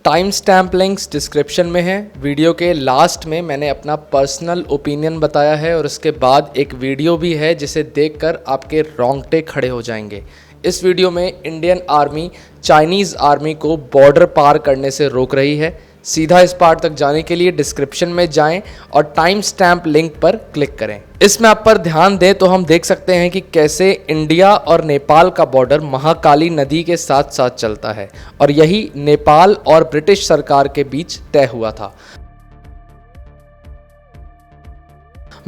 Time stamp links description में है। Video के लास्ट में मैंने अपना पर्सनल ओपिनियन बताया है और उसके बाद एक वीडियो भी है जिसे देखकर आपके रोंगटे खड़े हो जाएंगे। इस वीडियो में इंडियन आर्मी चाइनीज़ आर्मी को बॉर्डर पार करने से रोक रही है। सीधा इस पार्ट तक जाने के लिए डिस्क्रिप्शन में जाएं और टाइम स्टैम्प लिंक पर क्लिक करें। इस मैप पर ध्यान दें तो हम देख सकते हैं कि कैसे इंडिया और नेपाल का बॉर्डर महाकाली नदी के साथ साथ चलता है और यही नेपाल और ब्रिटिश सरकार के बीच तय हुआ था।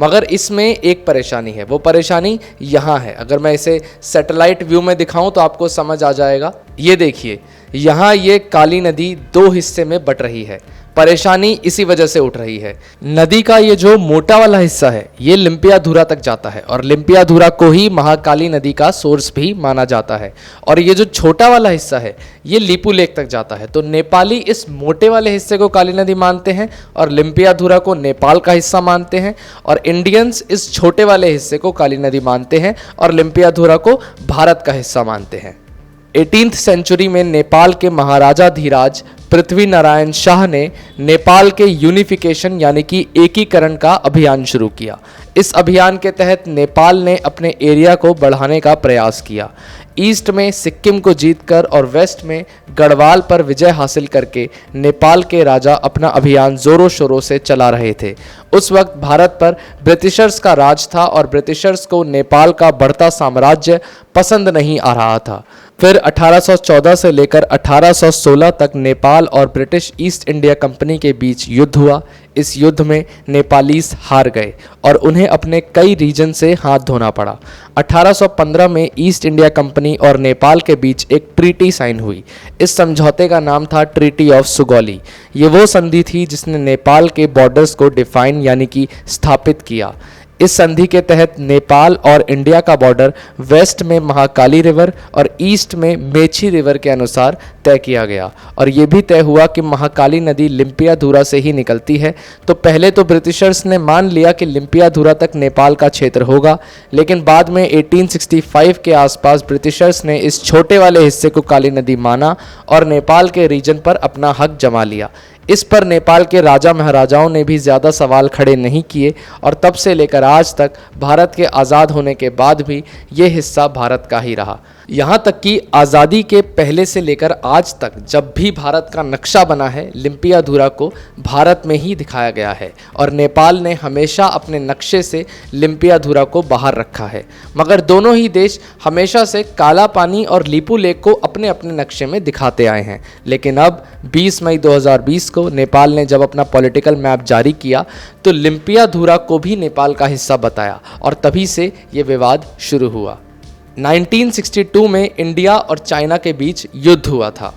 मगर इसमें एक परेशानी है, वो परेशानी यहाँ है। अगर मैं इसे सैटेलाइट व्यू में दिखाऊं तो आपको समझ आ जाएगा। ये देखिए, यहाँ ये काली नदी दो हिस्से में बट रही है। परेशानी इसी वजह से उठ रही है। नदी का ये जो मोटा वाला हिस्सा है ये लिम्पियाधुरा तक जाता है और लिम्पियाधुरा को ही महाकाली नदी का सोर्स भी माना जाता है। और ये जो छोटा वाला हिस्सा है ये लीपू लेक तक जाता है। तो नेपाली इस मोटे वाले हिस्से को काली नदी मानते हैं और लिम्पियाधुरा को नेपाल का हिस्सा मानते हैं, और इंडियंस इस छोटे वाले हिस्से को काली नदी मानते हैं और लिम्पियाधुरा को भारत का हिस्सा मानते हैं। 18th सेंचुरी में नेपाल के महाराजा धीराज पृथ्वी नारायण शाह ने नेपाल के यूनिफिकेशन यानी कि एकीकरण का अभियान शुरू किया। इस अभियान के तहत नेपाल ने अपने एरिया को बढ़ाने का प्रयास किया। ईस्ट में सिक्किम को जीतकर और वेस्ट में गढ़वाल पर विजय हासिल करके नेपाल के राजा अपना अभियान जोरों शोरों से चला रहे थे। उस वक्त भारत पर ब्रिटिशर्स का राज था और ब्रिटिशर्स को नेपाल का बढ़ता साम्राज्य पसंद नहीं आ रहा था। फिर 1814 से लेकर 1816 तक नेपाल और ब्रिटिश ईस्ट इंडिया कंपनी के बीच युद्ध हुआ। इस युद्ध में नेपालीस हार गए और उन्हें अपने कई रीजन से हाथ धोना पड़ा। 1815 में ईस्ट इंडिया कंपनी और नेपाल के बीच एक ट्रीटी साइन हुई। इस समझौते का नाम था ट्रीटी ऑफ सुगौली। ये वो संधि थी जिसने नेपाल के बॉर्डर्स को डिफाइन यानी कि स्थापित किया। इस संधि के तहत नेपाल और इंडिया का बॉर्डर वेस्ट में महाकाली रिवर और ईस्ट में मेची रिवर के अनुसार तय किया गया। और ये भी तय हुआ कि महाकाली नदी लिम्पियाधुरा से ही निकलती है। तो पहले तो ब्रिटिशर्स ने मान लिया कि लिम्पियाधुरा तक नेपाल का क्षेत्र होगा, लेकिन बाद में 1865 के आसपास ब्रिटिशर्स ने इस छोटे वाले हिस्से को काली नदी माना और नेपाल के रीजन पर अपना हक जमा लिया। इस पर नेपाल के राजा महाराजाओं ने भी ज़्यादा सवाल खड़े नहीं किए और तब से लेकर आज तक भारत के आज़ाद होने के बाद भी ये हिस्सा भारत का ही रहा। यहाँ तक कि आज़ादी के पहले से लेकर आज तक जब भी भारत का नक्शा बना है लिम्पियाधुरा को भारत में ही दिखाया गया है और नेपाल ने हमेशा अपने नक्शे से लिम्पियाधुरा को बाहर रखा है। मगर दोनों ही देश हमेशा से काला पानी और लीपू लेक को अपने अपने नक्शे में दिखाते आए हैं। लेकिन अब 20 मई 2020 को नेपाल ने जब अपना पॉलिटिकल मैप जारी किया तो लिम्पियाधुरा को भी नेपाल का हिस्सा बताया और तभी से ये विवाद शुरू हुआ। 1962 में इंडिया और चाइना के बीच युद्ध हुआ था।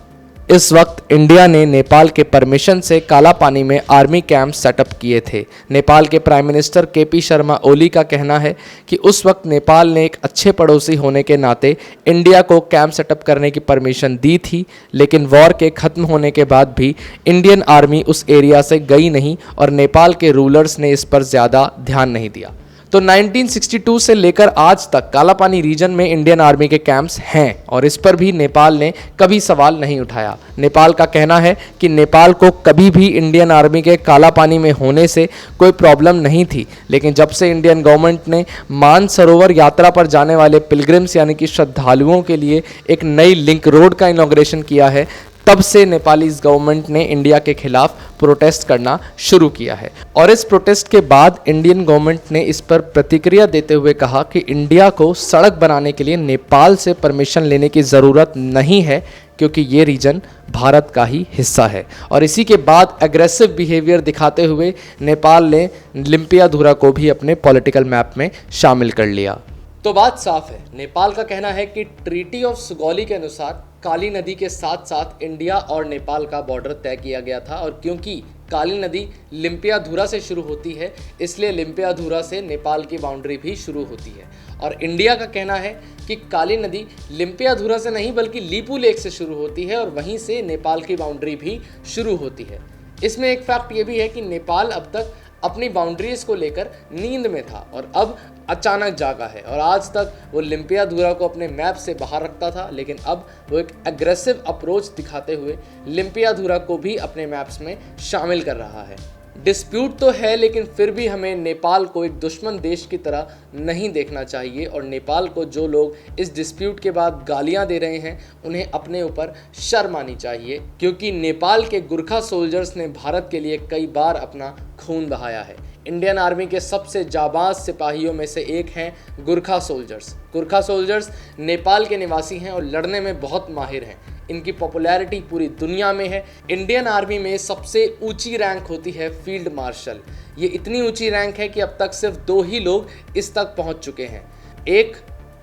इस वक्त इंडिया ने नेपाल के परमिशन से काला पानी में आर्मी कैंप सेटअप किए थे। नेपाल के prime minister KP Sharma Oli का कहना है कि उस वक्त नेपाल ने एक अच्छे पड़ोसी होने के नाते इंडिया को कैंप सेटअप करने की परमिशन दी थी, लेकिन वॉर के ख़त्म होने के बाद भी इंडियन आर्मी उस एरिया से गई नहीं और नेपाल के रूलर्स ने इस पर ज़्यादा ध्यान नहीं दिया। तो 1962 से लेकर आज तक कालापानी रीजन में इंडियन आर्मी के कैंप्स हैं और इस पर भी नेपाल ने कभी सवाल नहीं उठाया। नेपाल का कहना है कि नेपाल को कभी भी इंडियन आर्मी के कालापानी में होने से कोई प्रॉब्लम नहीं थी, लेकिन जब से इंडियन गवर्नमेंट ने मानसरोवर यात्रा पर जाने वाले पिलग्रिम्स यानी कि श्रद्धालुओं के लिए एक नई लिंक रोड का इनॉग्रेशन किया है, तब से नेपाली गवर्नमेंट ने इंडिया के खिलाफ प्रोटेस्ट करना शुरू किया है। और इस प्रोटेस्ट के बाद इंडियन गवर्नमेंट ने इस पर प्रतिक्रिया देते हुए कहा कि इंडिया को सड़क बनाने के लिए नेपाल से परमिशन लेने की ज़रूरत नहीं है क्योंकि ये रीजन भारत का ही हिस्सा है। और इसी के बाद एग्रेसिव बिहेवियर दिखाते हुए नेपाल ने लिम्पियाधुरा को भी अपने पॉलिटिकल मैप में शामिल कर लिया। तो बात साफ है, नेपाल का कहना है कि ट्रीटी ऑफ सुगौली के अनुसार काली नदी के साथ साथ इंडिया और नेपाल का बॉर्डर तय किया गया था और क्योंकि काली नदी लिम्पियाधुरा से शुरू होती है इसलिए लिम्पियाधुरा से नेपाल की बाउंड्री भी शुरू होती है। और इंडिया का कहना है कि काली नदी लिम्पियाधुरा से नहीं बल्कि लीपू लेक से शुरू होती है और वहीं से नेपाल की बाउंड्री भी शुरू होती है। इसमें एक फैक्ट ये भी है कि नेपाल अब तक अपनी बाउंड्रीज को लेकर नींद में था और अब अचानक जागा है और आज तक वो लिम्पियाधुरा को अपने मैप से बाहर रखता था, लेकिन अब वो एक एग्रेसिव अप्रोच दिखाते हुए लिम्पियाधुरा को भी अपने मैप्स में शामिल कर रहा है। डिस्प्यूट तो है, लेकिन फिर भी हमें नेपाल को एक दुश्मन देश की तरह नहीं देखना चाहिए और नेपाल को जो लोग इस डिस्प्यूट के बाद गालियां दे रहे हैं उन्हें अपने ऊपर शर्म आनी चाहिए, क्योंकि नेपाल के गुरखा सोल्जर्स ने भारत के लिए कई बार अपना खून बहाया है। इंडियन आर्मी के सबसे जाबाज सिपाहियों में से एक हैं गुरखा सोल्जर्स। गुरखा सोल्जर्स नेपाल के निवासी हैं और लड़ने में बहुत माहिर हैं। इनकी पॉपुलैरिटी पूरी दुनिया में है। इंडियन आर्मी में सबसे ऊंची रैंक होती है फील्ड मार्शल। ये इतनी ऊंची रैंक है कि अब तक सिर्फ 2 ही लोग इस तक पहुंच चुके हैं, एक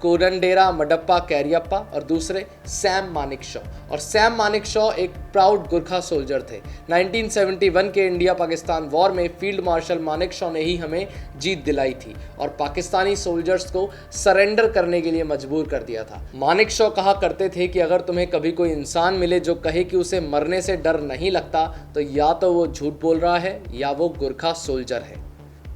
कोरंडेरा मडप्पा कैरियप्पा और दूसरे सैम मानेकशॉ। और सैम मानेकशॉ एक प्राउड गुरखा सोल्जर थे। 1971 के इंडिया पाकिस्तान वॉर में फील्ड मार्शल मानेकशॉ ने ही हमें जीत दिलाई थी और पाकिस्तानी सोल्जर्स को सरेंडर करने के लिए मजबूर कर दिया था। मानेकशॉ कहा करते थे कि अगर तुम्हें कभी कोई इंसान मिले जो कहे कि उसे मरने से डर नहीं लगता, तो या तो वो झूठ बोल रहा है या वो गुरखा सोल्जर है।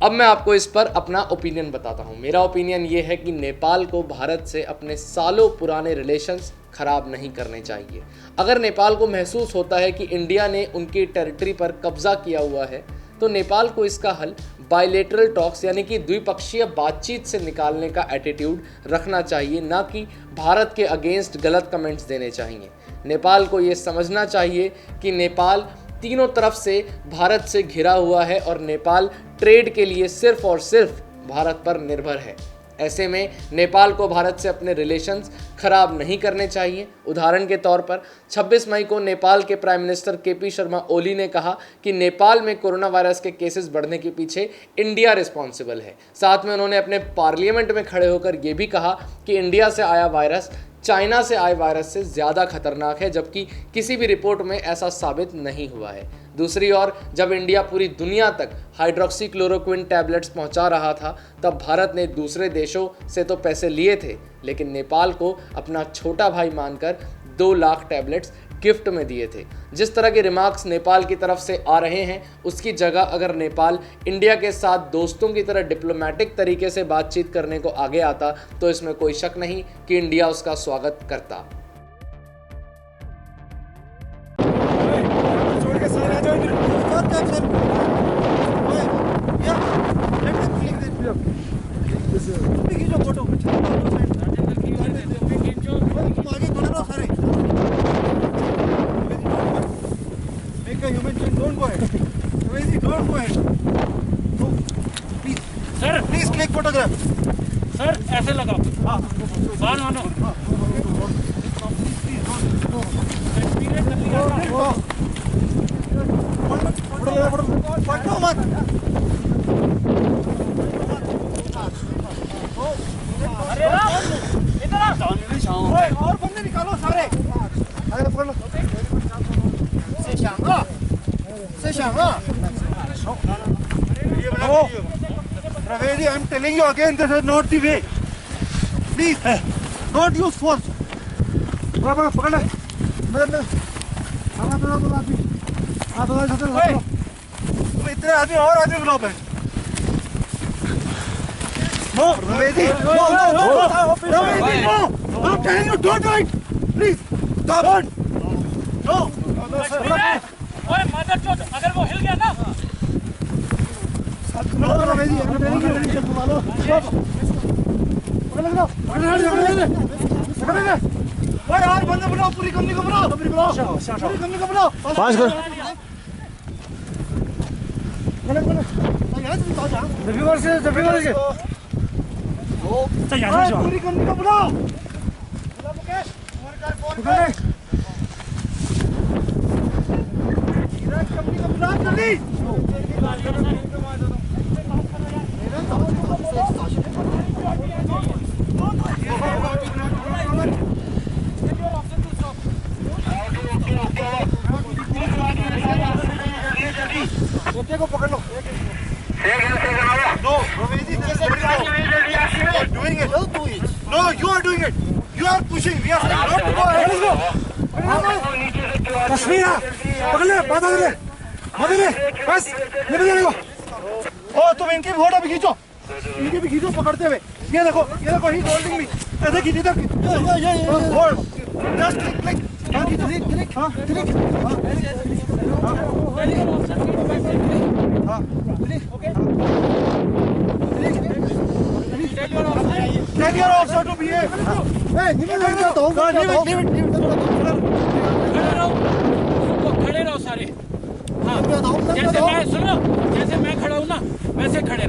अब मैं आपको इस पर अपना ओपिनियन बताता हूँ। मेरा ओपिनियन ये है कि नेपाल को भारत से अपने सालों पुराने रिलेशंस खराब नहीं करने चाहिए। अगर नेपाल को महसूस होता है कि इंडिया ने उनकी टेरिटरी पर कब्जा किया हुआ है, तो नेपाल को इसका हल बायलेटरल टॉक्स यानी कि द्विपक्षीय बातचीत से निकालने का एटीट्यूड रखना चाहिए, ना कि भारत के अगेंस्ट गलत कमेंट्स देने चाहिए। नेपाल को ये समझना चाहिए कि नेपाल तीनों तरफ से भारत से घिरा हुआ है और नेपाल ट्रेड के लिए सिर्फ और सिर्फ भारत पर निर्भर है। ऐसे में नेपाल को भारत से अपने रिलेशंस खराब नहीं करने चाहिए। उदाहरण के तौर पर 26 मई को नेपाल के prime minister KP Sharma Oli ने कहा कि नेपाल में कोरोना वायरस के केसेस बढ़ने के पीछे इंडिया रिस्पॉन्सिबल है। साथ में उन्होंने अपने पार्लियामेंट में खड़े होकर ये भी कहा कि इंडिया से आया वायरस चाइना से आए वायरस से ज़्यादा खतरनाक है, जबकि किसी भी रिपोर्ट में ऐसा साबित नहीं हुआ है। दूसरी ओर जब इंडिया पूरी दुनिया तक हाइड्रोक्सी क्लोरोक्विन टैबलेट्स पहुंचा रहा था, तब भारत ने दूसरे देशों से तो पैसे लिए थे, लेकिन नेपाल को अपना छोटा भाई मानकर 2 लाख टैबलेट्स गिफ्ट में दिए थे। जिस तरह के रिमार्क्स नेपाल की तरफ से आ रहे हैं, उसकी जगह अगर नेपाल इंडिया के साथ दोस्तों की तरह डिप्लोमेटिक तरीके से बातचीत करने को आगे आता, तो इसमें कोई शक नहीं कि इंडिया उसका स्वागत करता। Sir please click photograph. Sir ऐसे लगाओ। हाँ बाल मानो। फोटो मत। अरे इधर आओ और बंदे निकालो सारे। अरे पकड़ लो। से Shyama Ravedi, I am telling you again, this is not the way. Please, don't use force. पकड़ ले। तुम इतने आदमी और आदमी बुलाओ बैठ। No, Ravedi, no. Ravedi, no. I'm telling you, don't do it. Please, stop. No. ओए मदरचोद, अगर वो हिल गया ना यार बंदा बुलाओ, पूरी कंपनी को बुलाओ, पूरी कंपनी को बुलाओ। 5 करो। पूरी कंपनी को बुलाओ। कंपनी को बुलाओ जल्दी। को पकड़ लो। No, Ravedi, this is doing it. No, you are doing it. You are pushing. We are saying not to go ahead. Let's go. Kashmira, पकड़ ले, बात आ ले, बस, ले बजाने को। ओ तुम इनकी फोटो भी खींचो। इनके भी खींचो पकड़ते हुए। ये देखो ही होल्डिंग मी। ऐसे खींच इधर। होल्ड। Just click. हां खींचो। क्लिक। हां क्लिक। हां click. Okay. Tell your officer to behave. Hey, leave it.